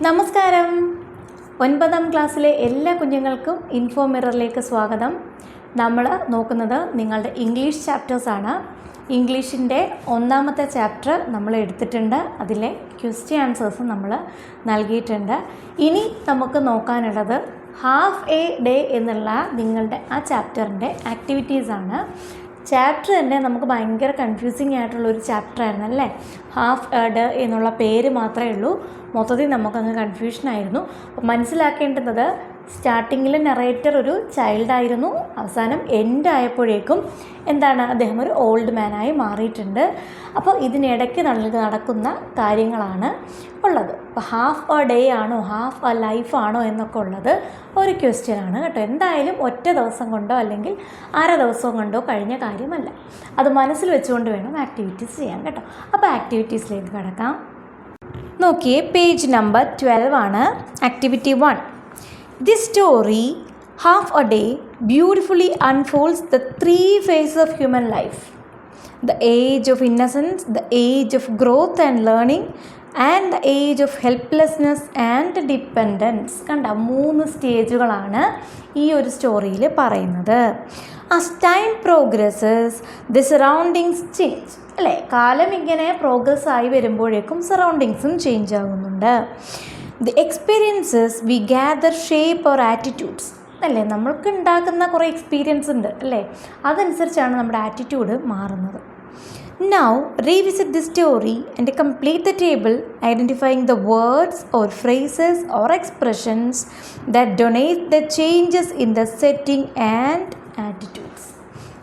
നമസ്കാരം. 9ാം ക്ലാസ്സിലെ എല്ലാ കുഞ്ഞുങ്ങൾക്കും ഇൻഫോ മിററിലേക്ക് സ്വാഗതം. നമ്മൾ നോക്കുന്നത് നിങ്ങളുടെ ഇംഗ്ലീഷ് ചാപ്റ്റേഴ്സാണ്. ഇംഗ്ലീഷിൻ്റെ 1ാമത്തെ ചാപ്റ്റർ നമ്മൾ എടുത്തിട്ടുണ്ട്. അതിലെ ക്വസ്റ്റ്യൻ ആൻസേഴ്സ് നമ്മൾ നൽകിയിട്ടുണ്ട്. ഇനി നമുക്ക് നോക്കാനുള്ളത് ഹാഫ് എ ഡേ എന്നുള്ള നിങ്ങളുടെ ആ ചാപ്റ്ററിൻ്റെ ആക്ടിവിറ്റീസാണ്. ചാപ്റ്റർ തന്നെ നമുക്ക് ഭയങ്കര കൺഫ്യൂസിങ് ആയിട്ടുള്ളൊരു ചാപ്റ്ററായിരുന്നു അല്ലേ. ഹാഫ് എ ഡേ എന്നുള്ള പേര് മാത്രമേ ഉള്ളൂ. മൊത്തത്തിൽ നമുക്കങ്ങ് കൺഫ്യൂഷനായിരുന്നു. അപ്പോൾ മനസ്സിലാക്കേണ്ടുന്നത് സ്റ്റാർട്ടിങ്ങിൽ നറേറ്റർ ഒരു ചൈൽഡായിരുന്നു, അവസാനം എൻഡ് ആയപ്പോഴേക്കും അദ്ദേഹം ഒരു ഓൾഡ് മാനായി മാറിയിട്ടുണ്ട്. അപ്പോൾ ഇതിനിടയ്ക്ക് നടക്കുന്ന കാര്യങ്ങളാണ് ഉള്ളത്. അപ്പോൾ ഹാഫ് എ ഡേ ആണോ ഹാഫ് എ ലൈഫ് ആണോ എന്നൊക്കെ ഉള്ളത് ഒരു ക്വസ്റ്റ്യനാണ് കേട്ടോ. എന്തായാലും ഒറ്റ ദിവസം കൊണ്ടോ അല്ലെങ്കിൽ അര ദിവസം കൊണ്ടോ കഴിഞ്ഞ കാര്യമല്ല. അത് മനസ്സിൽ വെച്ചുകൊണ്ട് വേണം ആക്ടിവിറ്റീസ് ചെയ്യാൻ കേട്ടോ. അപ്പോൾ ആക്ടിവിറ്റീസിലേക്ക് കിടക്കാം. നോക്കിയേ, പേജ് നമ്പർ 12 ആണ്. Activity 1. This story, Half a Day, beautifully unfolds the 3 phases of human life: the age of innocence, the age of growth and learning, and the age of helplessness and dependence. കണ്ട 3 സ്റ്റേജുകളാണ് ഈ ഒരു സ്റ്റോറിയിൽ പറയുന്നത്. As time progresses, the surroundings change. അല്ലേ, കാലം ഇങ്ങനെ progress ആയി വരുമ്പോഴേക്കും സറൗണ്ടിങ്സും change ആകുന്നുണ്ട്. The experiences we gather shape our attitudes. അല്ലേ, നമ്മൾക്ക് ഉണ്ടാക്കുന്ന കുറേ എക്സ്പീരിയൻസ് ഉണ്ട് അല്ലേ, അതനുസരിച്ചാണ് നമ്മുടെ ആറ്റിറ്റ്യൂഡ് മാറുന്നത്. Now revisit the story and complete the table identifying the words or phrases or expressions that denote the changes in the setting and attitudes.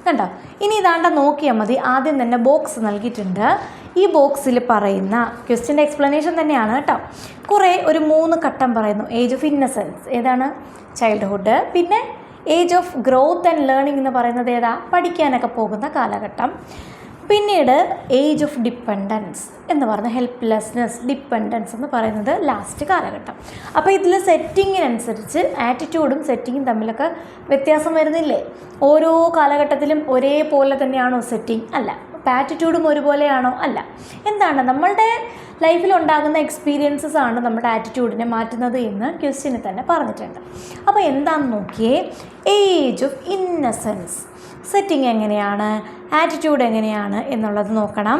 കണ്ടോ, ഇനി ഇതാണ്ട് നോക്കിയാൽ മതി. ആദ്യം തന്നെ ബോക്സ് നൽകിയിട്ടുണ്ട്. ഈ ബോക്സിൽ പറയുന്ന ക്വസ്റ്റ്യൻ്റെ എക്സ്പ്ലനേഷൻ തന്നെയാണ് കേട്ടോ. ഒരു 3 ഘട്ടം പറയുന്നു. ഏജ് ഓഫ് ഇന്നസെൻസ് ഏതാണ്? ചൈൽഡ്ഹുഡ്. പിന്നെ age of growth and learning എന്ന് പറയുന്നത് ഏതാ? പഠിക്കാനൊക്കെ പോകുന്ന കാലഘട്ടം. പിന്നീട് ഏജ് ഓഫ് ഡിപ്പെൻഡൻസ് എന്ന് പറയുന്നത് ഹെൽപ്ലെസ്നെസ്, ഡിപ്പെൻഡൻസ് എന്ന് പറയുന്നത് ലാസ്റ്റ് കാലഘട്ടം. അപ്പോൾ ഇതിൽ സെറ്റിങ്ങിനനുസരിച്ച് ആറ്റിറ്റ്യൂഡും സെറ്റിങ്ങും തമ്മിലൊക്കെ വ്യത്യാസം വരുന്നില്ലേ? ഓരോ കാലഘട്ടത്തിലും ഒരേപോലെ തന്നെയാണോ സെറ്റിംഗ്? അല്ല. അപ്പോൾ ആറ്റിറ്റ്യൂഡും ഒരുപോലെയാണോ? അല്ല. നമ്മളുടെ ലൈഫിലുണ്ടാകുന്ന എക്സ്പീരിയൻസസ് ആണ് നമ്മുടെ ആറ്റിറ്റ്യൂഡിനെ മാറ്റുന്നത് എന്ന് ക്വസ്റ്റ്യനിൽ തന്നെ പറഞ്ഞിട്ടുണ്ട്. അപ്പോൾ എന്താണെന്ന് നോക്കിയേ, ഏജ് ഓഫ് ഇന്നസെൻസ് സെറ്റിംഗ് എങ്ങനെയാണ്, ആറ്റിറ്റ്യൂഡ് എങ്ങനെയാണ് എന്നുള്ളത് നോക്കണം.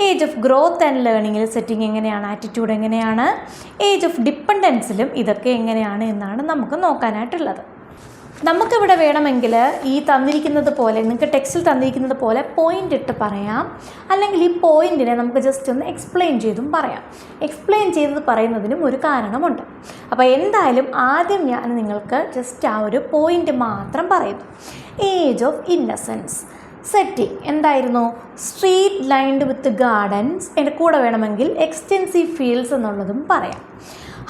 ഏജ് ഓഫ് ഗ്രോത്ത് ആൻഡ് ലേണിങ്ങിൽ സെറ്റിംഗ് എങ്ങനെയാണ്, ആറ്റിറ്റ്യൂഡ് എങ്ങനെയാണ്, ഏജ് ഓഫ് ഡിപ്പെൻഡൻസിലും ഇതൊക്കെ എങ്ങനെയാണ് എന്നാണ് നമുക്ക് നോക്കാനായിട്ടുള്ളത്. നമുക്കിവിടെ വേണമെങ്കിൽ ഈ തന്നിരിക്കുന്നത് പോലെ, നിങ്ങൾക്ക് ടെക്സ്റ്റിൽ തന്നിരിക്കുന്നത് പോലെ പോയിൻ്റ് ഇട്ട് പറയാം, അല്ലെങ്കിൽ ഈ പോയിൻറ്റിനെ നമുക്ക് ജസ്റ്റ് ഒന്ന് എക്സ്പ്ലെയിൻ ചെയ്തും പറയാം. എക്സ്പ്ലെയിൻ ചെയ്തത് പറയുന്നതിനും ഒരു കാരണമുണ്ട്. അപ്പോൾ എന്തായാലും ആദ്യം ഞാൻ നിങ്ങൾക്ക് ജസ്റ്റ് ആ ഒരു പോയിൻ്റ് മാത്രം പറയുന്നു. ഏജ് ഓഫ് ഇന്നസെൻസ് സെറ്റിംഗ് എന്തായിരുന്നു? സ്ട്രീറ്റ് ലൈൻഡ് വിത്ത് ഗാർഡൻസ്, എൻ്റെ കൂടെ വേണമെങ്കിൽ എക്സ്റ്റെൻസീവ് ഫീൽഡ്സ് എന്നുള്ളതും പറയാം.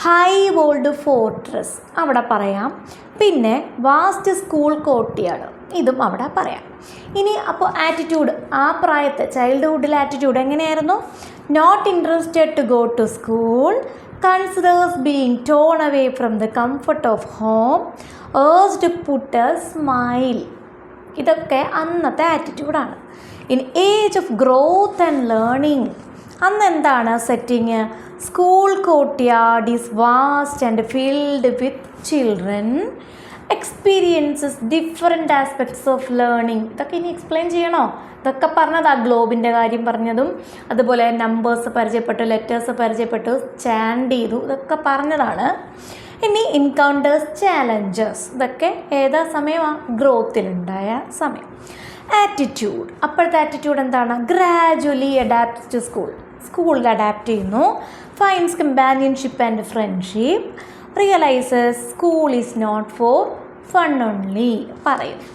ഹൈ വോൾഡ് ഫോർട്രസ് അവിടെ പറയാം. പിന്നെ വാസ്റ്റ് സ്കൂൾ കോർട്ട്യാർഡ് ഇതും അവിടെ പറയാം. ഇനി അപ്പോൾ ആറ്റിറ്റ്യൂഡ്, ആ പ്രായത്തെ ചൈൽഡ്ഹുഡിലെ ആറ്റിറ്റ്യൂഡ് എങ്ങനെയായിരുന്നു? Not interested to go to school, considers being torn away from the comfort of home, forced put a smile. ഇതൊക്കെ അന്നത്തെ ആറ്റിറ്റ്യൂഡാണ്. ഇനി age of growth and learning, അന്ന് എന്താണ് setting? School courtyard is vast and filled with children, experiences different aspects of learning. ഇതൊക്കെ ഇനി explain ചെയ്യണോ? ഇതൊക്കെ പറഞ്ഞത് ആ ഗ്ലോബിൻ്റെ കാര്യം പറഞ്ഞതും, അതുപോലെ നമ്പേഴ്സ് പരിചയപ്പെട്ടു, ലെറ്റേഴ്സ് പരിചയപ്പെട്ടു, ചാൻഡ് ചെയ്തു, ഇതൊക്കെ പറഞ്ഞതാണ്. ഇനി ഇൻകൗണ്ടേഴ്സ് ചാലഞ്ചസ്, ഇതൊക്കെ ഏതാ സമയമാണ്? ഗ്രോത്തിലുണ്ടായ സമയം. ആറ്റിറ്റ്യൂഡ്, അപ്പോഴത്തെ ആറ്റിറ്റ്യൂഡ് എന്താണ്? ഗ്രാജുവലി അഡാപ്റ്റ് ടു സ്കൂളിൽ അഡാപ്റ്റ് ചെയ്യുന്നു. Finds companionship and friendship, realizes school is not for fun only പറയുന്നു.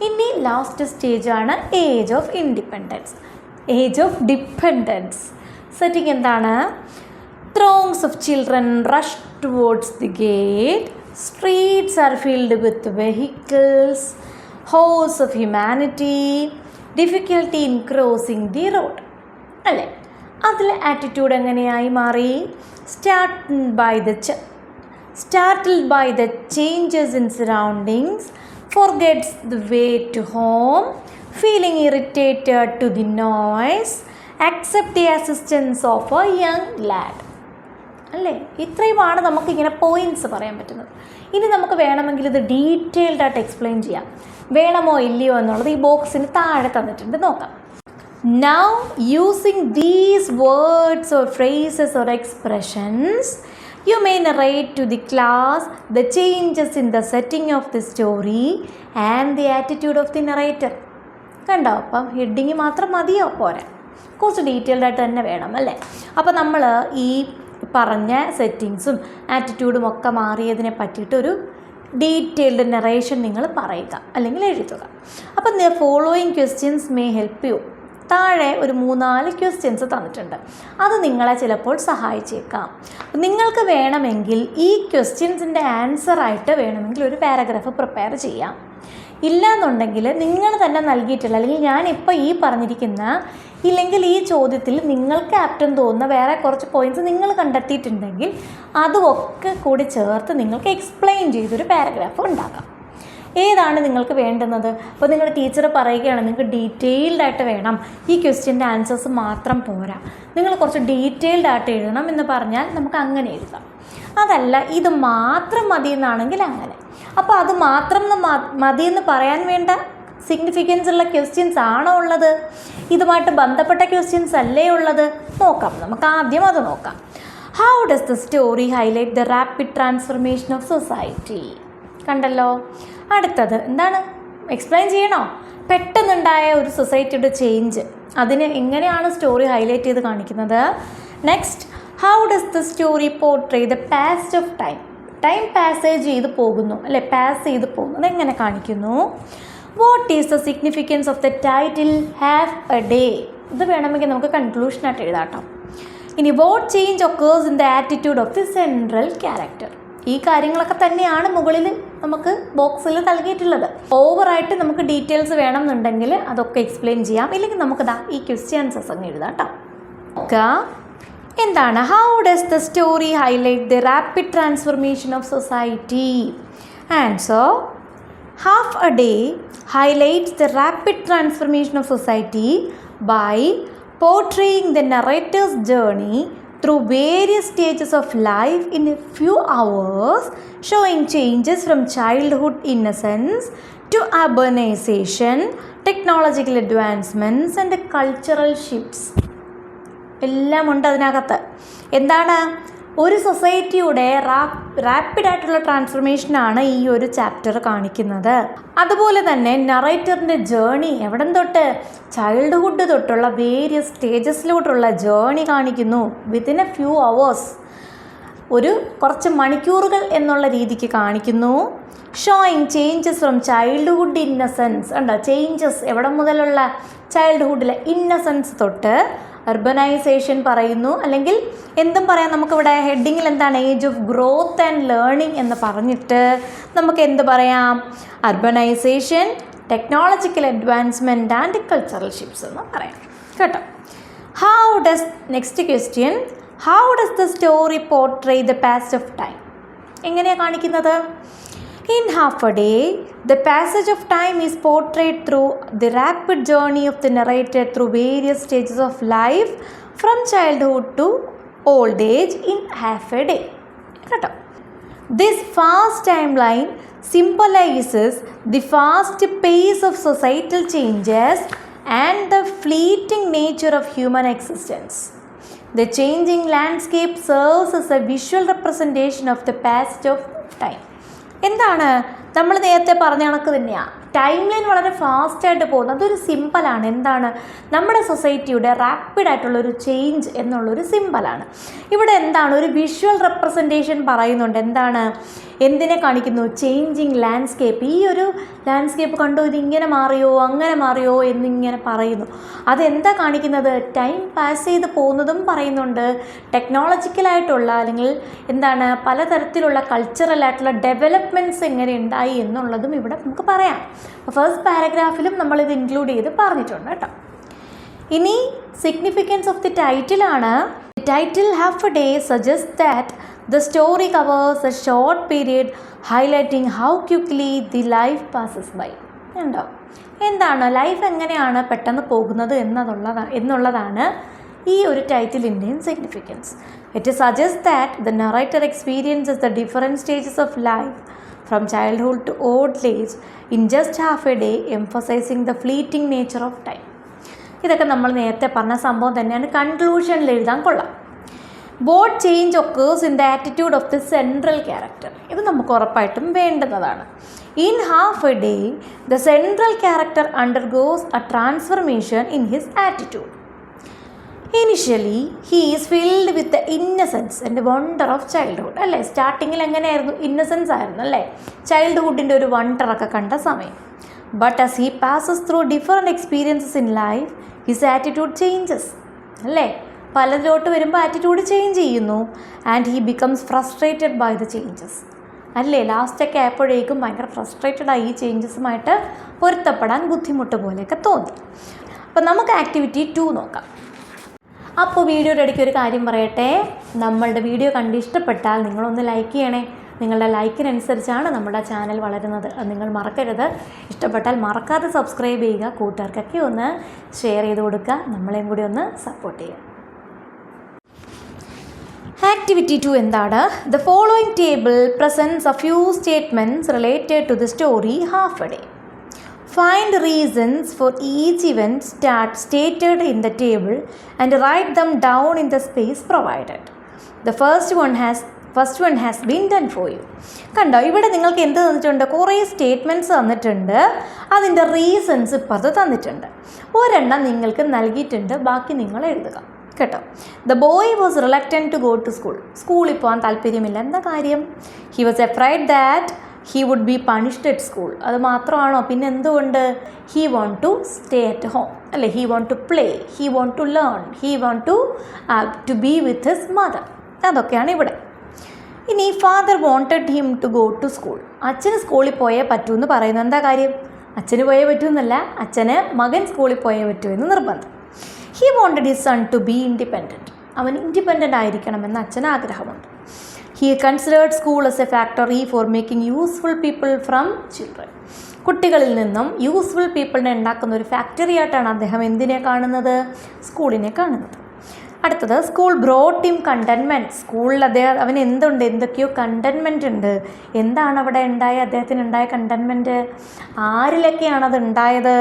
ഇനി ലാസ്റ്റ് സ്റ്റേജാണ് age of independence, age of dependence. Setting എന്താണ്? Throngs of children rush towards the gate. Streets are filled with vehicles. Hordes of humanity. Difficulty in crossing the road. അല്ലേ, അതിലെ attitude എങ്ങനെയായി മാറി? Startled by the changes in surroundings, forgets the way to home, feeling irritated to the noise, accept the assistance of a young lad. അല്ലേ? ഇത്രയുമാണ് നമുക്കിങ്ങനെ points പറയാൻ പറ്റുന്നത്. ഇനി നമുക്ക് വേണമെങ്കിൽ ഇത് ഡീറ്റെയിൽഡായിട്ട് എക്സ്പ്ലെയിൻ ചെയ്യാം. വേണമോ ഇല്ലയോ എന്നുള്ളത് ഈ ബോക്സിന് താഴെ തന്നിട്ടുണ്ട്, നോക്കാം. Now using these words or phrases or expressions, you may narrate to the class the changes in the setting of the story and the attitude of the narrator. കണ്ടോ? അപ്പം ഹെഡിങ് മാത്രം മതിയോ? പോരാ, കുറച്ച് ഡീറ്റെയിൽഡായിട്ട് തന്നെ വേണം അല്ലേ? അപ്പോൾ നമ്മൾ ഈ പറഞ്ഞ സെറ്റിങ്സും ആറ്റിറ്റ്യൂഡും ഒക്കെ മാറിയതിനെ പറ്റിയിട്ടൊരു ഡീറ്റെയിൽഡ് നറേഷൻ നിങ്ങൾ പറയുക അല്ലെങ്കിൽ എഴുതുക. അപ്പം the following questions may help you. താഴെ ഒരു 3-4 ക്വസ്റ്റ്യൻസ് തന്നിട്ടുണ്ട്. അത് നിങ്ങളെ ചിലപ്പോൾ സഹായിച്ചേക്കാം. നിങ്ങൾക്ക് വേണമെങ്കിൽ ഈ ക്വസ്റ്റ്യൻസിൻ്റെ ആൻസറായിട്ട് വേണമെങ്കിൽ ഒരു പാരഗ്രാഫ് പ്രിപ്പയർ ചെയ്യാം. ഇല്ലയെന്നുണ്ടെങ്കിൽ നിങ്ങൾ തന്നെ നൽകിയിട്ടുള്ള അല്ലെങ്കിൽ ഞാനിപ്പോൾ ഈ പറഞ്ഞിരിക്കുന്ന ഇല്ലെങ്കിൽ ഈ ചോദ്യത്തിൽ നിങ്ങൾക്ക് ആപ്റ്റം തോന്നുന്ന വേറെ കുറച്ച് പോയിൻറ്റ്സ് നിങ്ങൾ കണ്ടെത്തിയിട്ടുണ്ടെങ്കിൽ അതുമൊക്കെ കൂടി ചേർത്ത് നിങ്ങൾക്ക് എക്സ്പ്ലെയിൻ ചെയ്തൊരു പാരഗ്രാഫ് ഉണ്ടാക്കാം. ഏതാണ് നിങ്ങൾക്ക് വേണ്ടുന്നത്? അപ്പോൾ നിങ്ങളുടെ ടീച്ചർ പറയുകയാണ് നിങ്ങൾക്ക് ഡീറ്റെയിൽഡായിട്ട് വേണം, ഈ ക്വസ്റ്റ്യൻ്റെ ആൻസേഴ്സ് മാത്രം പോരാ, നിങ്ങൾ കുറച്ച് ഡീറ്റെയിൽഡായിട്ട് എഴുതണം എന്ന് പറഞ്ഞാൽ നമുക്ക് അങ്ങനെ എഴുതാം. അതല്ല ഇത് മാത്രം മതി എന്നാണെങ്കിൽ അങ്ങനെ. അപ്പോൾ അത് മാത്രം മതിയെന്ന് പറയാൻ വേണ്ട സിഗ്നിഫിക്കൻസ് ഉള്ള ക്വസ്റ്റ്യൻസ് ആണോ ഉള്ളത്? ഇതുമായിട്ട് ബന്ധപ്പെട്ട ക്വസ്റ്റ്യൻസ് അല്ലേ ഉള്ളത്? നോക്കാം. നമുക്ക് ആദ്യം അത് നോക്കാം. How does the story highlight the rapid transformation of society? കണ്ടല്ലോ. അടുത്തത് എന്താണ്? എക്സ്പ്ലെയിൻ ചെയ്യണോ? പെട്ടെന്നുണ്ടായ ഒരു സൊസൈറ്റിയുടെ ചേഞ്ച്, അതിന് എങ്ങനെയാണ് സ്റ്റോറി ഹൈലൈറ്റ് ചെയ്ത് കാണിക്കുന്നത്? Next, how does the story portray the past of time? Time passage ചെയ്ത് പോകുന്നു അല്ലേ, പാസ് ചെയ്ത് പോകുന്നത് എങ്ങനെ കാണിക്കുന്നു? What is the significance of the title have A day? ഇത് വേണമെങ്കിൽ നമുക്ക് കൺക്ലൂഷനായിട്ട് എഴുതാട്ടോ. ഇനി what change occurs in the attitude of the central character? ഈ കാര്യങ്ങളൊക്കെ തന്നെയാണ് മുകളിൽ നമുക്ക് ബോക്സിൽ നൽകിയിട്ടുള്ളത്. ഓവറായിട്ട് നമുക്ക് ഡീറ്റെയിൽസ് വേണമെന്നുണ്ടെങ്കിൽ അതൊക്കെ എക്സ്പ്ലെയിൻ ചെയ്യാം, ഇല്ലെങ്കിൽ നമുക്ക് ഈ ക്വസ്റ്റ്യൻസസ് അങ്ങ് എഴുതാം കേട്ടോ. എന്താണ് how does the story highlight the rapid transformation of society? Answer, half a day highlights the rapid transformation of society by portraying the narrator's journey through various stages of life in a few hours, showing changes from childhood innocence to urbanization, technological advancements and cultural shifts. എല്ലാം ഉണ്ട് അതിനകത്ത്. എന്താണ്? ഒരു സൊസൈറ്റിയുടെ റാപ്പിഡായിട്ടുള്ള ട്രാൻസ്ഫർമേഷനാണ് ഈ ഒരു chapter കാണിക്കുന്നത്. അതുപോലെ തന്നെ നറേറ്ററിൻ്റെ ജേണി എവിടെ തൊട്ട്, ചൈൽഡ്ഹുഡ് തൊട്ടുള്ള വേരിയസ് സ്റ്റേജസിലോട്ടുള്ള ജേണി കാണിക്കുന്നു. വിത്തിൻ എ ഫ്യൂ അവേഴ്സ്, ഒരു കുറച്ച് മണിക്കൂറുകൾ എന്നുള്ള രീതിക്ക് കാണിക്കുന്നു. Showing changes from childhood innocence ഉണ്ടോ, ചേഞ്ചസ് എവിടെ മുതലുള്ള, ചൈൽഡ്ഹുഡിലെ ഇന്നസെൻസ് തൊട്ട് അർബനൈസേഷൻ പറയുന്നു. അല്ലെങ്കിൽ എന്തും പറയാം, നമുക്കിവിടെ ഹെഡിങ്ങിൽ എന്താണ്, age of growth and learning എന്ന് പറഞ്ഞിട്ട് നമുക്ക് എന്ത് പറയാം, urbanization, technological advancement and cultural shifts എന്ന് പറയാം കേട്ടോ. How does, next question, how does the story portray the past of time? എങ്ങനെയാണ് കാണിക്കുന്നത്? In half a day, the passage of time is portrayed through the rapid journey of the narrator through various stages of life from childhood to old age in half a day. This fast timeline symbolizes the fast pace of societal changes and the fleeting nature of human existence. The changing landscape serves as a visual representation of the passage of time. എന്താണ് നമ്മൾ നേരത്തെ പറഞ്ഞ കണക്ക് തന്നെയാണ്, time line വളരെ ഫാസ്റ്റായിട്ട് പോകുന്നത്. അതൊരു സിമ്പലാണ്. എന്താണ്? നമ്മുടെ സൊസൈറ്റിയുടെ റാപ്പിഡായിട്ടുള്ളൊരു ചേഞ്ച് എന്നുള്ളൊരു സിമ്പലാണ്. ഇവിടെ എന്താണ്, ഒരു വിഷ്വൽ റെപ്രസെൻറ്റേഷൻ പറയുന്നുണ്ട്. എന്താണ്, എന്തിനെ കാണിക്കുന്നു? Changing landscape. ഈ ഒരു ലാൻഡ്സ്കേപ്പ് കണ്ടോ, ഇതിങ്ങനെ മാറിയോ അങ്ങനെ മാറിയോ എന്നിങ്ങനെ പറയുന്നു. അതെന്താ കാണിക്കുന്നത്? ടൈം പാസ് ചെയ്ത് പോകുന്നതും പറയുന്നുണ്ട്. ടെക്നോളജിക്കലായിട്ടുള്ള അല്ലെങ്കിൽ എന്താണ് പലതരത്തിലുള്ള കൾച്ചറലായിട്ടുള്ള ഡെവലപ്മെൻറ്റ്സ് എങ്ങനെ ഉണ്ടായി എന്നുള്ളതും ഇവിടെ നമുക്ക് പറയാം. ഫസ്റ്റ് പാരഗ്രാഫിലും നമ്മളിത് ഇൻക്ലൂഡ് ചെയ്ത് പറഞ്ഞിട്ടുണ്ട് കേട്ടോ. ഇനി സിഗ്നിഫിക്കൻസ് ഓഫ് ദി ടൈറ്റിലാണ്. The title half a day suggest that the story covers a short period highlighting how quickly the life passes by. ഉണ്ടോ? എന്താണ് ലൈഫ് എങ്ങനെയാണ് പെട്ടെന്ന് പോകുന്നത് എന്നുള്ളതാണ് ഈ ഒരു ടൈറ്റിലിൻ്റെയും significance. It suggests that the narrator experiences the different stages of life from childhood to old age in just half a day, emphasizing the fleeting nature of time. ഇതൊക്കെ നമ്മൾ നേരത്തെ പറഞ്ഞ സംഭവം തന്നെയാണ് കൺക്ലൂഷനിൽ എഴുതാൻ കൊള്ളാം. What change occurs in the attitude of the central character? ഇത് നമുക്ക് ഉറപ്പായിട്ടും വേണ്ടുന്നതാണ്. In half a day, the central character undergoes a transformation in his attitude. Initially, he is filled with the innocence and wonder of childhood. അല്ലേ, സ്റ്റാർട്ടിങ്ങിൽ എങ്ങനെയായിരുന്നു? Innocence ആയിരുന്നു അല്ലേ, ചൈൽഡ്ഹുഡിൻ്റെ ഒരു വണ്ടറൊക്കെ കണ്ട സമയം. But as he passes through different experiences in life his attitude changes. അല്ലേ, പലതിലോട്ട് വരുമ്പോൾ ആറ്റിറ്റ്യൂഡ് ചേഞ്ച് ചെയ്യുന്നു. And he becomes frustrated by the changes. അല്ലേ, ലാസ്റ്റൊക്കെ ആയപ്പോഴേക്കും ഭയങ്കര ഫ്രസ്ട്രേറ്റഡ് ഈ ചേഞ്ചസുമായിട്ട് പൊരുത്തപ്പെടാൻ ബുദ്ധിമുട്ട് പോലെയൊക്കെ തോന്നി. അപ്പോൾ നമുക്ക് ആക്ടിവിറ്റി 2 നോക്കാം. അപ്പോൾ വീഡിയോയുടെ ഇടയ്ക്ക് ഒരു കാര്യം പറയട്ടെ, നമ്മളുടെ വീഡിയോ കണ്ട് ഇഷ്ടപ്പെട്ടാൽ നിങ്ങളൊന്ന് ലൈക്ക് ചെയ്യണേ. നിങ്ങളുടെ ലൈക്കിനനുസരിച്ചാണ് നമ്മുടെ ചാനൽ വളരുന്നത്. അത് നിങ്ങൾ മറക്കരുത്. ഇഷ്ടപ്പെട്ടാൽ മറക്കാതെ സബ്സ്ക്രൈബ് ചെയ്യുക, കൂട്ടുകാർക്കൊക്കെ ഒന്ന് ഷെയർ ചെയ്ത് കൊടുക്കുക, നമ്മളെയും കൂടി ഒന്ന് സപ്പോർട്ട് ചെയ്യുക. ആക്ടിവിറ്റി 2 എന്താണ്? The following table presents a few statements related to the story half a day. Find reasons for each event stated in the table and write them down in the space provided. The first one has been done for you. കണ്ടോ, ഇവിടെ നിങ്ങൾക്ക് എന്ത് തന്നിട്ടുണ്ട്? കുറേ statements തന്നിട്ടുണ്ട്, അതിൻ്റെ reasons ഇപ്പുറത്ത് തന്നിട്ടുണ്ട്. ഒരെണ്ണം നിങ്ങൾക്ക് നൽകിയിട്ടുണ്ട്, ബാക്കി നിങ്ങൾ എഴുതുക കേട്ടോ. The boy was reluctant to go to school. സ്കൂളിൽ പോകാൻ താല്പര്യമില്ല. എന്താ കാര്യം? He was afraid that he would be punished at school. അത് മാത്രമാണോ? പിന്നെ എന്തുകൊണ്ട്? he want to stay at home അല്ലേ, he want to play, he want to learn, he want to be with his mother. അതൊക്കെയാണ് ഇവിടെ. ഇനി father wanted him to go to school. അച്ഛന് സ്കൂളിൽ പോയേ പറ്റൂ എന്ന് പറയുന്നു. എന്താ കാര്യം? അച്ഛന് പോയേ പറ്റൂ എന്നല്ല, അച്ഛന് മകൻ സ്കൂളിൽ പോയേ പറ്റൂ എന്ന് നിർബന്ധം. he wanted his son to be independent. അവൻ ഇൻഡിപെൻഡൻ്റ് ആയിരിക്കണമെന്ന് അച്ഛന് ആഗ്രഹമുണ്ട്. He considered school as a factory for making useful people from children. കുട്ടികളിൽ നിന്നും യൂസ്ഫുൾ പീപ്പിളിനെ ഉണ്ടാക്കുന്ന ഒരു ഫാക്ടറി ആയിട്ടാണ് അദ്ദേഹം എന്തിനെ കാണുന്നത്? സ്കൂളിനെ കാണുന്നത്. അടുത്തത്, സ്കൂൾ ബ്രോട്ട് ഹിം കണ്ടൻമെൻറ്റ്. സ്കൂളിൽ അവന് എന്തുണ്ട്? എന്തൊക്കെയോ കണ്ടൻമെൻറ്റ് ഉണ്ട്. എന്താണ് അവിടെ അദ്ദേഹത്തിന് ഉണ്ടായ കണ്ടൻമെൻറ്റ്? ആരിലൊക്കെയാണ് അത് ഉണ്ടായത്?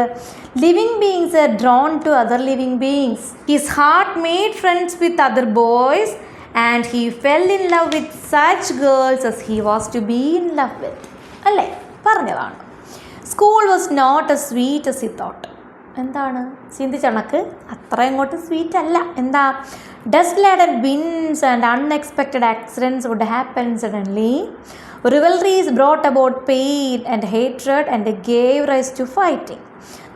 Living beings are drawn to other living beings. His heart made friends with other boys and he fell in love with such girls as he was to be in love with. അല്ലേ, പറഞ്ഞതാണ്. School was not as sweet as he thought. എന്താണ്? ചിന്തിച്ചണക്ക് അത്ര ഇങ്ങോട്ട് sweet അല്ല. എന്താ? dust-laden winds and unexpected accidents would happen suddenly. Rivalries brought about pain and hatred and gave rise to fighting.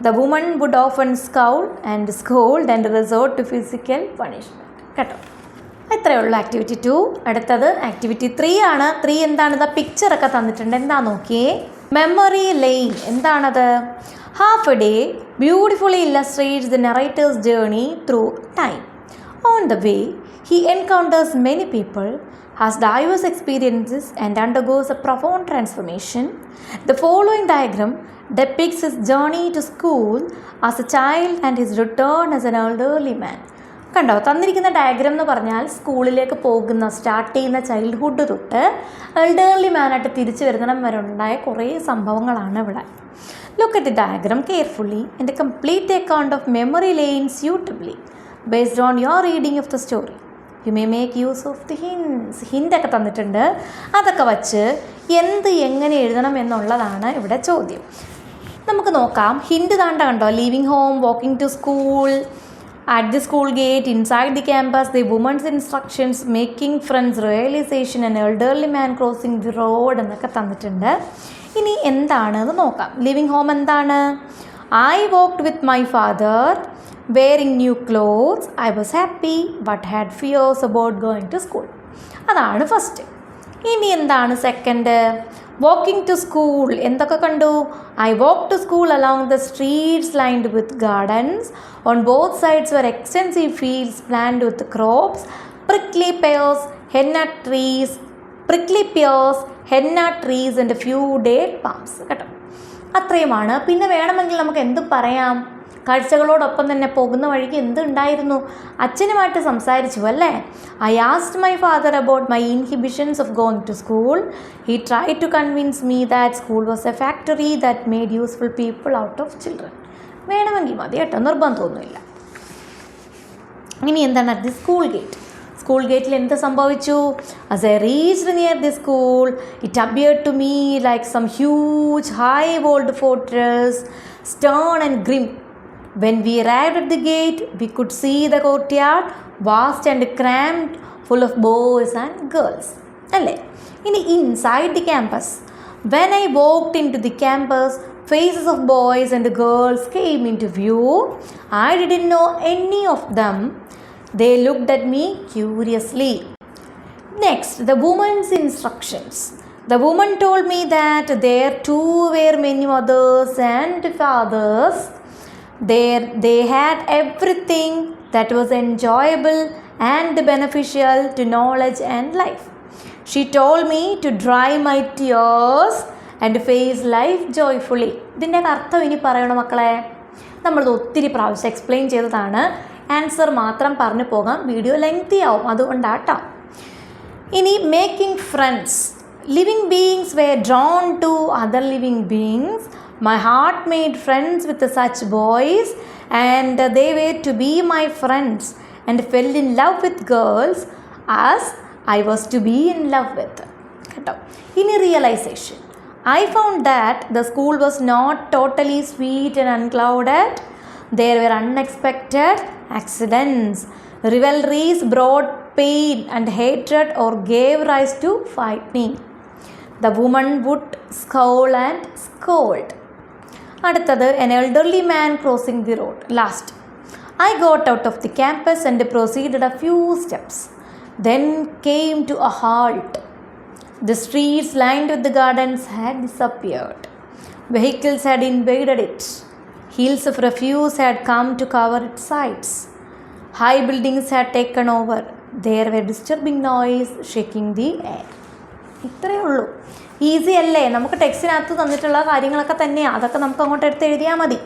The woman would often scold and resort to physical punishment. കേട്ടോ, ഇത്രയേ ഉള്ളൂ activity 2. അടുത്തത് activity 3 ആണ്. 3 എന്താണ്? ഇതാ പിക്ചറൊക്കെ തന്നിട്ടുണ്ട്. എന്താ നോക്കിയേ? Memory lane. എന്താണത്? Half a day beautifully illustrates the narrator's journey through time. On the way he encounters many people, has diverse experiences and undergoes a profound transformation. The following diagram depicts his journey to school as a child and his return as an elderly man. കണ്ടോ, തന്നിരിക്കുന്ന diagram എന്ന് പറഞ്ഞാൽ സ്കൂളിലേക്ക് പോകുന്ന start ചെയ്യുന്ന childhood തൊട്ട് elderly മാനായിട്ട് തിരിച്ചു വരുന്നിടം വരെ ഉണ്ടായ കുറേ സംഭവങ്ങളാണ് ഇവിടെ. Look at the diagram carefully and complete account of memory lane suitably based on your reading of the story. You may make use of the ഹിൻ്റൊക്കെ തന്നിട്ടുണ്ട്. അതൊക്കെ വച്ച് എങ്ങനെ എഴുതണം എന്നുള്ളതാണ് ഇവിടെ ചോദ്യം. നമുക്ക് നോക്കാം. ഹിൻ്റ് കണ്ടോ? Leaving home, walking to school, at the school gate, inside the campus, the woman's instructions, making friends, realization, an elderly man crossing the road എന്നൊക്കെ തന്നിട്ടുണ്ട്. ഇനി എന്താണെന്ന് നോക്കാം. ലിവിങ് ഹോം എന്താണ്? I walked with my father wearing new clothes. I was happy but had fears about going to school. അതാണ് first. ഇനി എന്താണ് second? Walking to school. എന്തൊക്കെ കണ്ടു? I walk to school along the streets lined with gardens. On both sides were extensive fields planted with crops, prickly pears, henna trees and a few date palms. കേട്ടോ, അത്രയുമാണ്. പിന്നെ വേണമെങ്കിൽ നമുക്ക് എന്ത് പറയാം? കാഴ്ചകളോടൊപ്പം തന്നെ പോകുന്ന വഴിക്ക് എന്തുണ്ടായിരുന്നു? അച്ഛനുമായിട്ട് സംസാരിച്ചു അല്ലേ? I asked my father about my inhibitions of going to school. He try to convince me that school was a factory that made useful people out of children. വേണമെങ്കിൽ മതി കേട്ടോ, നിർബന്ധമൊന്നുമില്ല. ഇനി എന്താണ് ദി സ്കൂൾ ഗേറ്റ്? സ്കൂൾ ഗേറ്റിൽ എന്ത് സംഭവിച്ചു? As I reached near the school it appeared to me like some huge high walled fortress, stern and grim. When we arrived at the gate, we could see the courtyard, vast and crammed, full of boys and girls. അല്ലേ? ഇനി inside the campus. When I walked into the campus, faces of boys and girls came into view. I didn't know any of them. They looked at me curiously. Next, the woman's instructions. The woman told me that there too were many mothers and fathers. They had everything that was enjoyable and beneficial to knowledge and life. She told me to dry my tears and face life joyfully. ഇതിൻ്റെ അർത്ഥം ഇനി പറയണം മക്കളെ. നമ്മളിത് ഒത്തിരി പ്രാവശ്യം explain ചെയ്തതാണ്. Answer മാത്രം പറഞ്ഞു പോകാം, വീഡിയോ ലെങ്തി ആവും, അതുകൊണ്ടാട്ടോ. ഇനി making friends. Living beings were drawn to other living beings. My heart made friends with such boys and they were to be my friends, and fell in love with girls as I was to be in love with. കേട്ടോ. ഇനി realisation. I found that the school was not totally sweet and unclouded. There were unexpected accidents. Rivalries brought pain and hatred or gave rise to fighting. The woman would scowl and scold. അടുത്തത് an elderly man crossing the road. Last, I got out of the campus and proceeded a few steps, then came to a halt. The streets lined with the gardens had disappeared. Vehicles had invaded it. Hills of refuse had come to cover its sides. High buildings had taken over. There were disturbing noise shaking the air. ഇത്രയേ ഉള്ളൂ. Easy അല്ലേ? നമുക്ക് ടെക്സ്റ്റിനകത്ത് തന്നിട്ടുള്ള കാര്യങ്ങളൊക്കെ തന്നെയാണ്, അതൊക്കെ നമുക്ക് അങ്ങോട്ട് എടുത്ത് എഴുതിയാൽ മതി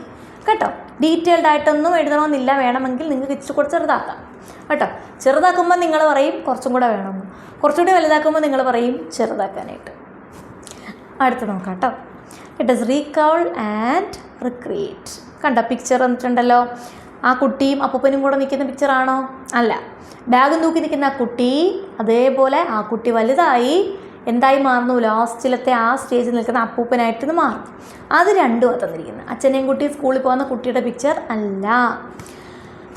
കേട്ടോ. ഡീറ്റെയിൽഡ് ആയിട്ടൊന്നും എഴുതണമെന്നില്ല, വേണമെങ്കിൽ നിങ്ങൾക്ക് ഇച്ചിരി കൂടെ ചെറുതാക്കാം കേട്ടോ. ചെറുതാക്കുമ്പോൾ നിങ്ങൾ പറയും കുറച്ചും കൂടെ വേണമെന്ന്, കുറച്ചുകൂടി വലുതാക്കുമ്പോൾ നിങ്ങൾ പറയും ചെറുതാക്കാനായിട്ട്. അടുത്ത് നോക്കാം കേട്ടോ. It is recall and recreate. കണ്ടോ പിക്ചർ വന്നിട്ടുണ്ടല്ലോ. ആ കുട്ടിയും അപ്പൂപ്പനും കൂടെ നിൽക്കുന്ന പിക്ചറാണോ? അല്ല. ബാഗും തൂക്കി നിൽക്കുന്ന ആ കുട്ടി, അതേപോലെ ആ കുട്ടി വലുതായി എന്തായി മാറുന്നു? ലാസ്റ്റിലത്തെ ആ സ്റ്റേജിൽ നിൽക്കുന്ന അപ്പൂപ്പനായിട്ട് മാറും. അത് രണ്ടും തന്നിരിക്കുന്നത്. അച്ഛനെയും കുട്ടി സ്കൂളിൽ പോകുന്ന കുട്ടിയുടെ പിക്ചർ അല്ല.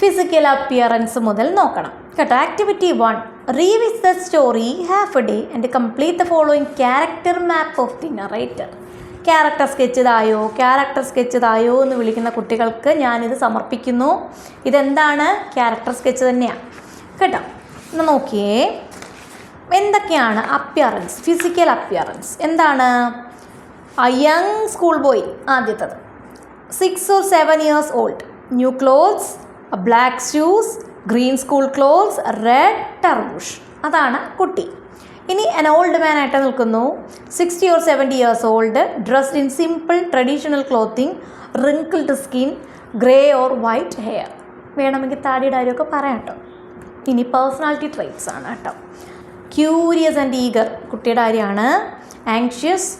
ഫിസിക്കൽ അപ്പിയറൻസ് മുതൽ നോക്കണം കേട്ടോ. Activity 1, revise the story half a day and complete the following character map of the narrator. Character sketch തായോ എന്ന് വിളിക്കുന്ന കുട്ടികൾക്ക് ഞാനിത് സമർപ്പിക്കുന്നു. ഇതെന്താണ്? ക്യാരക്ടർ സ്കെച്ച് തന്നെയാണ് കേട്ടോ. എന്നാൽ നോക്കിയേ എന്തൊക്കെയാണ് അപ്പിയറൻസ്. ഫിസിക്കൽ അപ്പിയറൻസ് എന്താണ്? a young schoolboy, ആദ്യത്തത് 6 or 7 years old, new clothes, black shoes, green school clothes, red tarbush. അതാണ് കുട്ടി. ഇനി an old man ആയിട്ട് നിൽക്കുന്നു, 60 or 70 years old, dressed in simple traditional clothing, wrinkled skin, grey or white hair. വേണമെങ്കിൽ താടിയുടെ കാര്യമൊക്കെ പറയാം കേട്ടോ. ഇനി പേഴ്സണാലിറ്റി ട്രൈറ്റ്സ് ആണ് കേട്ടോ. ക്യൂരിയസ് ആൻഡ് ഈഗർ കുട്ടിയുടെ കാര്യമാണ്. Anxious,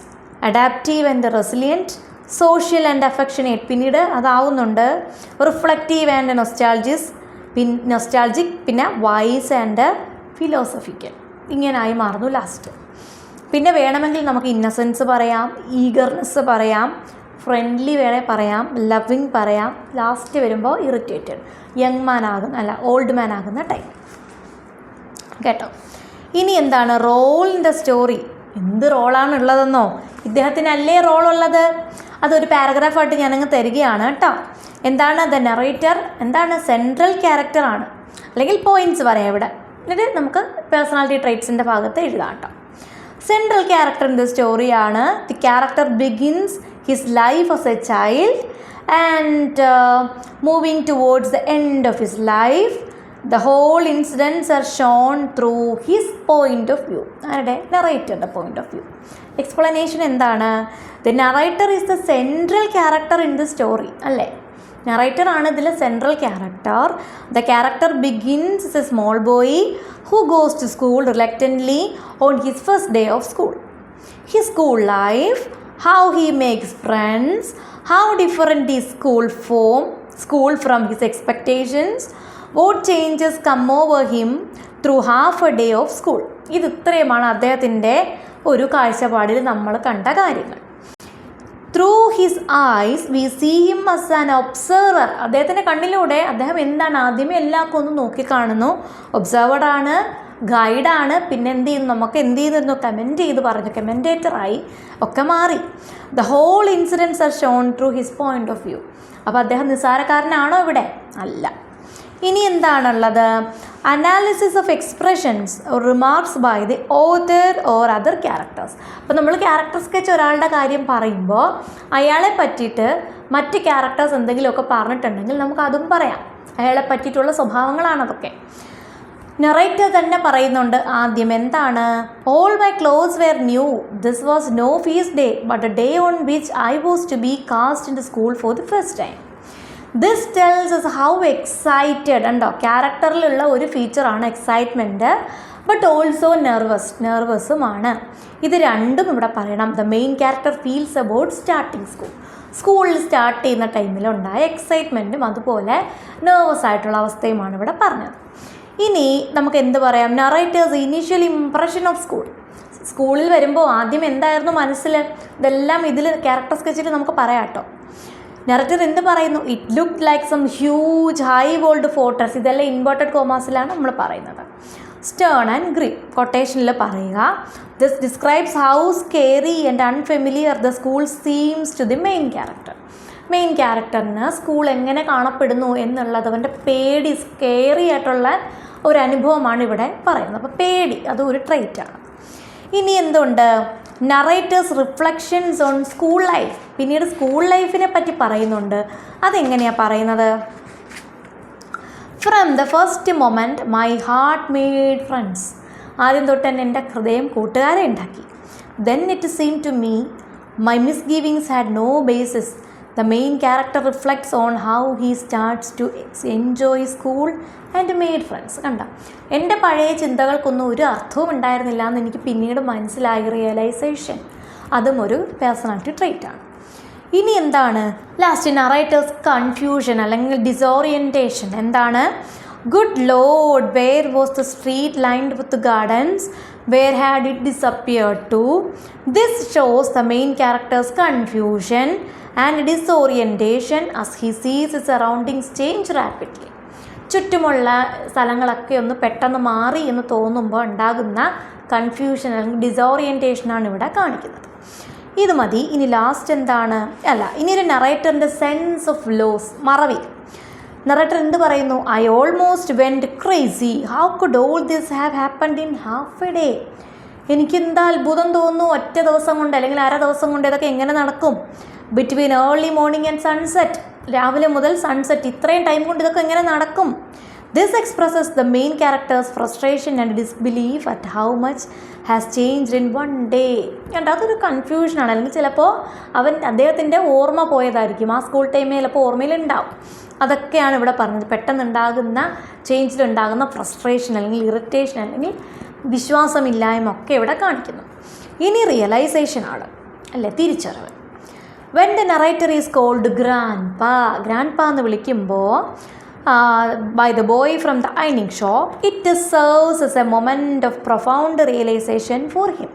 adaptive and resilient, social and affectionate പിന്നീട് അതാവുന്നുണ്ട്. റിഫ്ലക്റ്റീവ് ആൻഡ് നൊസ്റ്റാൾജിക്, പിന്നെ വൈസ് ആൻഡ് ഫിലോസഫിക്കൽ, ഇങ്ങനായി മാറുന്നു ലാസ്റ്റ്. പിന്നെ വേണമെങ്കിൽ നമുക്ക് ഇന്നസെൻസ് പറയാം, ഈഗർനെസ് പറയാം, ഫ്രണ്ട്ലി വേണേൽ പറയാം, ലവിങ് പറയാം. ലാസ്റ്റ് വരുമ്പോൾ ഇറിറ്റേറ്റഡ്, യങ് മാൻ ആകുന്ന അല്ല ഓൾഡ് മാൻ ആകുന്ന ടൈം കേട്ടോ. ഇനി എന്താണ് റോൾ ഇൻ ദ സ്റ്റോറി? എന്ത് റോളാണ് ഉള്ളതെന്നോ? ഇദ്ദേഹത്തിനല്ലേ റോളുള്ളത്? അതൊരു പാരഗ്രാഫായിട്ട് ഞാനങ്ങ് തരികയാണ് കേട്ടോ. എന്താണ് ദ നറേറ്റർ? എന്താണ്? സെൻട്രൽ ക്യാരക്ടറാണ്, അല്ലെങ്കിൽ പോയിൻറ്റ്സ് പറയാം ഇവിടെ. എന്നിട്ട് നമുക്ക് പേഴ്സണാലിറ്റി ട്രൈറ്റ്സിൻ്റെ ഭാഗത്ത് എഴുതാം കേട്ടോ. സെൻട്രൽ ക്യാരക്ടർ ഇൻ ദ സ്റ്റോറിയാണ്. The character begins his life as a child and moving towards the end of his life. The whole incidents are shown through his point of view. ആരുടെ? നറേറ്ററുടെ point of view. Explanation എന്താണ്? The narrator is the central character in the story അല്ലേ? നറേറ്ററാണ് ഇതിൽ central character. The character begins as a small boy who goes to school reluctantly on his first day of school. His school life, how he makes friends, how different is school from his expectations, what changes come over him through half a day of school. ഇത് ഇത്രയുമാണ് അദ്ദേഹത്തിൻ്റെ ഒരു കാഴ്ചപ്പാടിൽ നമ്മൾ കണ്ട കാര്യങ്ങൾ. Through his eyes we see him as an observer. അദ്ദേഹത്തിൻ്റെ കണ്ണിലൂടെ അദ്ദേഹം എന്താണ് ആദ്യമേ എല്ലാവർക്കും ഒന്ന് നോക്കിക്കാണുന്നു. ഒബ്സർവറാണ്, ഗൈഡാണ്, പിന്നെ എന്ത് ചെയ്യുന്നു, നമുക്ക് എന്ത് ചെയ്തിരുന്നു, കമൻറ്റ് ചെയ്ത് പറഞ്ഞു, കമൻറ്റേറ്ററായി ഒക്കെ മാറി. The whole incidence are shown through his point of view. അപ്പോൾ അദ്ദേഹം നിസ്സാരക്കാരനാണോ ഇവിടെ? അല്ല. ഇനി എന്താണുള്ളത്? Analysis of expressions remarks by the author or other characters. അപ്പോൾ നമ്മൾ ക്യാരക്ടർ സ്കെച്ച് ഒരാളുടെ കാര്യം പറയുമ്പോൾ അയാളെ പറ്റിയിട്ട് മറ്റ് ക്യാരക്ടേഴ്സ് എന്തെങ്കിലുമൊക്കെ പറഞ്ഞിട്ടുണ്ടെങ്കിൽ നമുക്ക് അതും പറയാം. അയാളെ പറ്റിയിട്ടുള്ള സ്വഭാവങ്ങളാണതൊക്കെ. നറേറ്റർ തന്നെ പറയുന്നുണ്ട് ആദ്യം എന്താണ്? All my clothes were new, this was no feast day but a day on which I was to be cast in to school for the first time. This tells us how excited. ഉണ്ടോ, ക്യാരക്ടറിലുള്ള ഒരു ഫീച്ചറാണ് excitement, but also നെർവസുമാണ്. ഇത് രണ്ടും ഇവിടെ പറയണം. The main character feels about starting സ്കൂളിൽ സ്റ്റാർട്ട് ചെയ്യുന്ന ടൈമിലുണ്ടായ എക്സൈറ്റ്മെൻറ്റും അതുപോലെ നെർവസ് ആയിട്ടുള്ള അവസ്ഥയുമാണ് ഇവിടെ പറഞ്ഞത്. ഇനി നമുക്ക് എന്ത് പറയാം? നറേറ്റേഴ്സ് ഇനീഷ്യൽ ഇംപ്രഷൻ ഓഫ് സ്കൂളിൽ വരുമ്പോൾ ആദ്യം എന്തായിരുന്നു മനസ്സിൽ? ഇതെല്ലാം ഇതിൽ ക്യാരക്ടർ സ്കെച്ചിൽ നമുക്ക് പറയാം കേട്ടോ. നറേറ്റർ എന്ത് പറയുന്നു? It look like some huge high walled fortress. ഇതെല്ലാം ഇൻവേർട്ടഡ് കോമാസിലാണ് നമ്മൾ പറയുന്നത്. സ്റ്റേൺ ആൻഡ് ഗ്രിം കൊട്ടേഷനിൽ പറയുക. This describes how scary and unfamiliar the school seems to the main character. Main ക്യാരക്ടറിന് സ്കൂൾ എങ്ങനെ കാണപ്പെടുന്നു എന്നുള്ളത് അവൻ്റെ പേടി, സ്കേറി ആയിട്ടുള്ള ഒരു അനുഭവമാണ് ഇവിടെ പറയുന്നത്. അപ്പോൾ പേടി അത് ഒരു ട്രൈറ്റാണ്. ഇനി എന്തുണ്ട്? Narrator's reflections on school life. പിന്നീട് സ്കൂൾ ലൈഫിനെ പറ്റി പറയുന്നുണ്ട്. അതെങ്ങനെയാണ് പറയുന്നത്? From the first moment my heart made friends. ആദ്യം തൊട്ട് തന്നെ എൻ്റെ ഹൃദയം കൂട്ടുകാരെ ഉണ്ടാക്കി. Then it seem to me my misgivings had no basis. The main character reflects on how he starts to enjoy school and made friends. കണ്ട, എൻ്റെ പഴയ ചിന്തകൾക്കൊന്നും ഒരു അർത്ഥവും ഉണ്ടായിരുന്നില്ല എന്ന് എനിക്ക് പിന്നീട് മനസ്സിലായി. റിയലൈസേഷൻ അതും ഒരു പേഴ്സണാലിറ്റി ട്രൈറ്റാണ്. ഇനി എന്താണ് ലാസ്റ്റ്? നറേറ്റേഴ്സ് കൺഫ്യൂഷൻ അല്ലെങ്കിൽ ഡിസോറിയൻറ്റേഷൻ. എന്താണ്? Good lord, where was the street lined with gardens, where had it disappeared to? This shows the main character's confusion and disorientation as he sees his surroundings change rapidly. ചുറ്റുമുള്ള സ്ഥലങ്ങളൊക്കെ ഒന്ന് പെട്ടെന്ന് മാറി എന്ന് തോന്നുമ്പോൾ ഉണ്ടാകുന്ന കൺഫ്യൂഷൻ അല്ലെങ്കിൽ ഡിസോറിയൻറ്റേഷനാണ് ഇവിടെ കാണിക്കുന്നത്. ഇത് മതി. ഇനി ലാസ്റ്റ് എന്താണ്? ഇനി ഒരു നറേറ്ററിൻ്റെ സെൻസ് ഓഫ് ലോസ്, മറവി. നറേറ്റർ എന്ത് പറയുന്നു? I almost went crazy, how could all this have happened in half a day. എനിക്കെന്താ അത്ഭുതം തോന്നുന്നു, ഒറ്റ ദിവസം കൊണ്ട് അല്ലെങ്കിൽ അര ദിവസം കൊണ്ട് ഇതൊക്കെ എങ്ങനെ നടക്കും? Between early morning and sunset, രാവിലെ മുതൽ സൺസെറ്റ്, ഇത്രയും ടൈം കൊണ്ട് ഇതൊക്കെ എങ്ങനെ നടക്കും? This expresses the main characters frustration and disbelief at how much has changed in one day. അതൊരു കൺഫ്യൂഷനാണ്. അല്ലെങ്കിൽ ചിലപ്പോൾ അദ്ദേഹത്തിൻ്റെ ഓർമ്മ പോയതായിരിക്കും. ആ സ്കൂൾ ടൈമിൽ ചിലപ്പോൾ ഓർമ്മയിലുണ്ടാവും. അതൊക്കെയാണ് ഇവിടെ പറഞ്ഞത്. പെട്ടെന്നുണ്ടാകുന്ന ചേഞ്ചിലുണ്ടാകുന്ന ഫ്രസ്ട്രേഷൻ അല്ലെങ്കിൽ ഇറിറ്റേഷൻ അല്ലെങ്കിൽ വിശ്വാസമില്ലായ്മ ഒക്കെ ഇവിടെ കാണിക്കുന്നു. ഇനി റിയലൈസേഷനാണ്, അല്ലേ, തിരിച്ചറിവ്. When the narrator is called grandpa എന്ന് വിളിക്കുമ്പോൾ by the boy from the ironing shop, it serves as a moment of profound realization for him.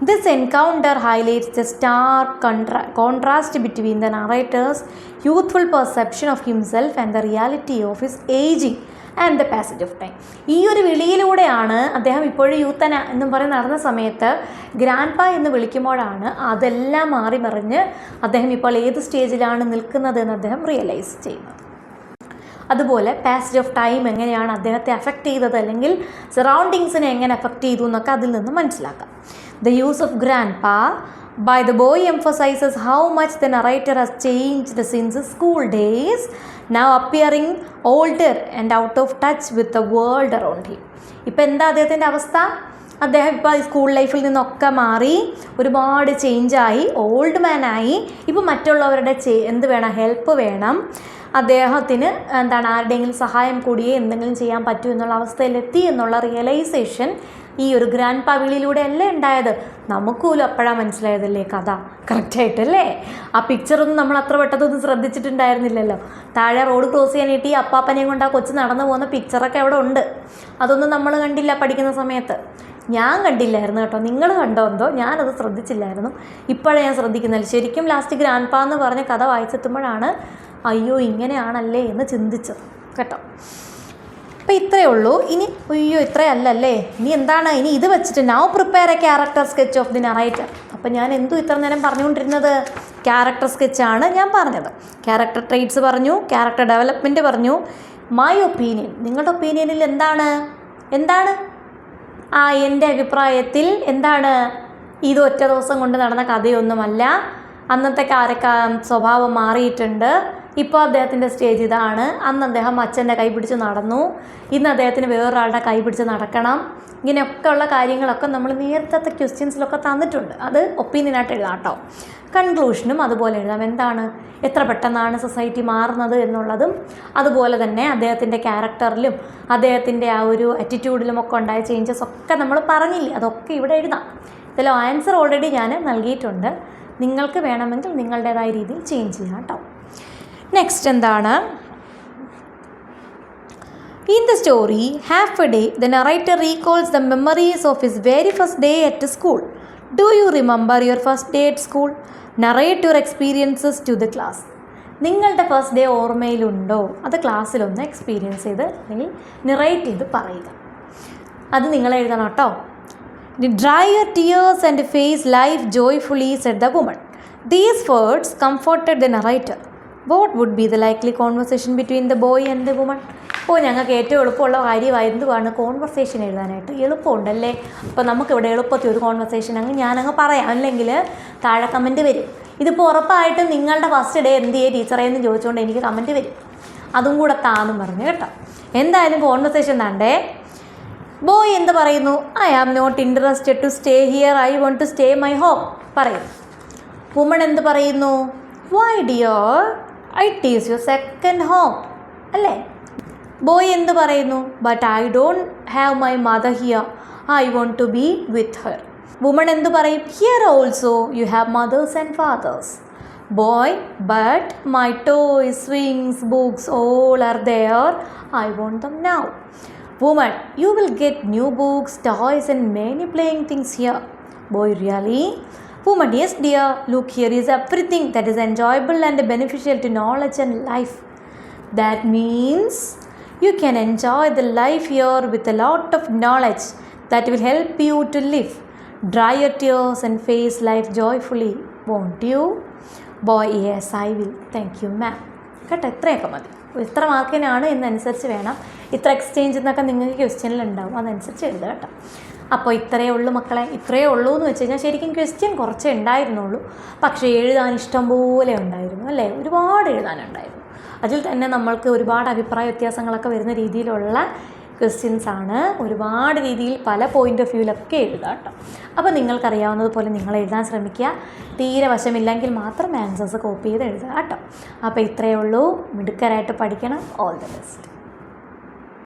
This encounter highlights the stark contrast between the narrator's youthful perception of himself and the reality of his aging and the passage of time. ഈ ഒരു വിളിയിലൂടെയാണ് അദ്ദേഹം ഇപ്പോഴും യൂത്തന എന്നും പറഞ്ഞ് നടന്ന സമയത്ത് grand പാ എന്ന് വിളിക്കുമ്പോഴാണ് അതെല്ലാം മാറി മറിഞ്ഞ് അദ്ദേഹം ഇപ്പോൾ ഏത് സ്റ്റേജിലാണ് നിൽക്കുന്നത് എന്ന് അദ്ദേഹം റിയലൈസ് ചെയ്യുന്നത്. അതുപോലെ പാസേജ് ഓഫ് ടൈം എങ്ങനെയാണ് അദ്ദേഹത്തെ അഫക്റ്റ് ചെയ്തത് അല്ലെങ്കിൽ സറൗണ്ടിങ്സിനെ എങ്ങനെ അഫക്റ്റ് ചെയ്തു എന്നൊക്കെ അതിൽ നിന്ന് മനസ്സിലാക്കാം. ദ യൂസ് ഓഫ് ഗ്രാൻഡ് പാ by the boy emphasizes how much the narrator has changed since his school days, now appearing older and out of touch with the world around him. ഇപ്പം എന്താ അദ്ദേഹത്തിൻ്റെ അവസ്ഥ? അദ്ദേഹം ഇപ്പോൾ സ്കൂൾ ലൈഫിൽ നിന്നൊക്കെ മാറി ഒരുപാട് ചേഞ്ചായി, ഓൾഡ് മാനായി. ഇപ്പോൾ മറ്റുള്ളവരുടെ എന്ത് വേണം, ഹെൽപ്പ് വേണം. അദ്ദേഹത്തിന് ആരുടെയെങ്കിലും സഹായം കൂടിയേ എന്തെങ്കിലും ചെയ്യാൻ പറ്റൂ എന്നുള്ള അവസ്ഥയിലെത്തി എന്നുള്ള റിയലൈസേഷൻ ഈ ഒരു ഗ്രാൻഡ് പവിളിയിലൂടെ അല്ലേ ഉണ്ടായത്. നമുക്കുപോലും അപ്പോഴാണ് മനസ്സിലായതല്ലേ കഥ കറക്റ്റായിട്ടല്ലേ. ആ പിക്ചറൊന്നും നമ്മൾ അത്ര പെട്ടെന്നൊന്നും ശ്രദ്ധിച്ചിട്ടുണ്ടായിരുന്നില്ലല്ലോ. താഴെ റോഡ് ക്രോസ് ചെയ്യാനായിട്ട് ഈ അപ്പാപ്പനെയും കൊണ്ട് ആ കൊച്ച് നടന്നു പോകുന്ന പിക്ചറൊക്കെ അവിടെ ഉണ്ട്. അതൊന്നും നമ്മൾ കണ്ടില്ല പഠിക്കുന്ന സമയത്ത്. ഞാൻ കണ്ടില്ലായിരുന്നു കേട്ടോ. നിങ്ങൾ കണ്ടോ എന്തോ, ഞാനത് ശ്രദ്ധിച്ചില്ലായിരുന്നു. ഇപ്പോഴേ ഞാൻ ശ്രദ്ധിക്കുന്നില്ല. ശരിക്കും ലാസ്റ്റ് ഗ്രാൻഡ് പാ എന്ന് പറഞ്ഞ കഥ വായിച്ചെത്തുമ്പോഴാണ് അയ്യോ ഇങ്ങനെയാണല്ലേ എന്ന് ചിന്തിച്ചത് കേട്ടോ. അപ്പോൾ ഇത്രയേ ഉള്ളൂ. ഇനി അയ്യോ ഇത്രയല്ലേ, ഇനി എന്താണ്, ഇനി ഇത് വെച്ചിട്ട് now prepare A character sketch of the narrator. അപ്പോൾ ഞാൻ ഇത്ര നേരം പറഞ്ഞുകൊണ്ടിരുന്നത് ക്യാരക്ടർ സ്കെച്ചാണ് ഞാൻ പറഞ്ഞത്. ക്യാരക്ടർ ട്രെയ്റ്റ്സ് പറഞ്ഞു, ക്യാരക്ടർ ഡെവലപ്മെൻറ്റ് പറഞ്ഞു. മൈ ഒപ്പീനിയൻ, നിങ്ങളുടെ ഒപ്പീനിയനിൽ എന്താണ് എൻ്റെ അഭിപ്രായത്തിൽ എന്താണ്, ഇത് ഒറ്റ ദിവസം കൊണ്ട് നടന്ന കഥയൊന്നുമല്ല. അന്നത്തെ സ്വഭാവം മാറിയിട്ടുണ്ട്. ഇപ്പോൾ അദ്ദേഹത്തിൻ്റെ സ്റ്റേജ് ഇതാണ്. അന്ന് അദ്ദേഹം അച്ഛൻ്റെ കൈ പിടിച്ച് നടന്നു, ഇന്ന് അദ്ദേഹത്തിന് വേറൊരാളുടെ കൈ പിടിച്ച് നടക്കണം. ഇങ്ങനെയൊക്കെ ഉള്ള കാര്യങ്ങളൊക്കെ നമ്മൾ നേരത്തെ ക്വസ്റ്റ്യൻസിലൊക്കെ തന്നിട്ടുണ്ട്. അത് ഒപ്പീനിയനായിട്ട് എഴുതാം കേട്ടോ. കൺക്ലൂഷനും അതുപോലെ എഴുതാം. എന്താണ്, എത്ര പെട്ടെന്നാണ് സൊസൈറ്റി മാറുന്നത് എന്നുള്ളതും, അതുപോലെ തന്നെ അദ്ദേഹത്തിൻ്റെ ക്യാരക്ടറിലും അദ്ദേഹത്തിൻ്റെ ആ ഒരു ആറ്റിറ്റ്യൂഡിലും ഒക്കെ ഉണ്ടായ ചേഞ്ചസ് ഒക്കെ നമ്മൾ പറഞ്ഞില്ലേ, അതൊക്കെ ഇവിടെ എഴുതാം. ഇതിൽ ആൻസർ ഓൾറെഡി ഞാൻ നൽകിയിട്ടുണ്ട്. നിങ്ങൾക്ക് വേണമെങ്കിൽ നിങ്ങളുടേതായ രീതിയിൽ ചേഞ്ച് ചെയ്യാം കേട്ടോ. നെക്സ്റ്റ് എന്താണ്, in the story Half a Day, the narrator recalls the memories of his very first day at school. Do you remember your first day at school? Narrate your experiences to the class. നിങ്ങളുടെ first day ഓർമ്മയിലുണ്ടോ? അത് ക്ലാസ്സിലൊന്ന് experience ചെയ്ത് അല്ലെങ്കിൽ നിറേറ്റ് ചെയ്ത് പറയുക. അത് നിങ്ങൾ എഴുതണം കേട്ടോ. Dry your tears and face life joyfully, said the woman. These words comforted the narrator. What would be the likely conversation between the boy and the woman? ഞങ്ങൾക്ക് ഏറ്റവും എളുപ്പമുള്ള കാര്യമായിരുന്നുമാണ് കോൺവെർസേഷൻ എഴുതാനായിട്ട്. എളുപ്പമുണ്ടല്ലേ. അപ്പോൾ നമുക്കിവിടെ എളുപ്പത്തിൽ ഒരു കോൺവെർസേഷൻ ഞാനങ്ങ് പറയാം, അല്ലെങ്കിൽ താഴെ കമൻറ്റ് വരും. ഇതിപ്പോൾ ഉറപ്പായിട്ടും നിങ്ങളുടെ ഫസ്റ്റ് ഡേ എന്ത് ചെയ്യേ ടീച്ചറേ എന്ന് ചോദിച്ചുകൊണ്ട് എനിക്ക് കമൻറ്റ് വരും. അതും കൂടെ താന്നും പറഞ്ഞു കേട്ടോ. എന്തായാലും കോൺവെർസേഷൻ താണ്ടേ. ബോയ് എന്ത് പറയുന്നു? I am not interested to stay here, I want to stay my home പറയും. വുമൺ എന്ത് പറയുന്നു? Why dear, it is your second home അല്ലേ. ബോയ് എന്ത് പറയുന്നു? But I don't have my mother here, I want to be with her. Woman എന്ത് പറയും? Here also you have mothers and fathers. Boy but my toys, swings, books all are there, I want them now. Woman, you will get new books, toys and many playing things here. Boy, really? Woman, yes dear, look, here is everything that is enjoyable and beneficial to knowledge and life. That means you can enjoy the life here with a lot of knowledge that will help you to live. Dry your tears and face life joyfully, won't you? Boy, yes, I will. Thank you, ma'am. കേട്ടോ, ഇത്രയൊക്കെ മതി. ഇത്ര മാർക്കിനാണ് എന്നനുസരിച്ച് വേണം. ഇത്ര exchange എന്നൊക്കെ നിങ്ങൾക്ക് ക്വസ്റ്റ്യനിലുണ്ടാവും, അതനുസരിച്ച് എഴുതുക കേട്ടോ. അപ്പോൾ ഇത്രയേ ഉള്ളൂ മക്കളെ. ഇത്രയേ ഉള്ളൂ എന്ന് വെച്ച് കഴിഞ്ഞാൽ ശരിക്കും ക്വസ്റ്റ്യൻ കുറച്ചേ ഉണ്ടായിരുന്നുള്ളൂ, പക്ഷേ എഴുതാൻ ഇഷ്ടം പോലെ ഉണ്ടായിരുന്നു അല്ലേ. ഒരുപാട് എഴുതാനുണ്ടായിരുന്നു. അതിൽ തന്നെ നമ്മൾക്ക് ഒരുപാട് അഭിപ്രായ വ്യത്യാസങ്ങളൊക്കെ വരുന്ന രീതിയിലുള്ള ക്വസ്റ്റ്യൻസാണ്. ഒരുപാട് രീതിയിൽ പല പോയിൻ്റ് ഓഫ് വ്യൂവിലൊക്കെ എഴുതാം കേട്ടോ. അപ്പോൾ നിങ്ങൾക്കറിയാവുന്നതുപോലെ നിങ്ങൾ എഴുതാൻ ശ്രമിക്കുക. തീരെ വശമില്ലെങ്കിൽ മാത്രം ആൻസേഴ്സ് കോപ്പി ചെയ്ത് എഴുതുക കേട്ടോ. അപ്പോൾ ഇത്രയേ ഉള്ളൂ. മിടുക്കരായിട്ട് പഠിക്കണം. All the best.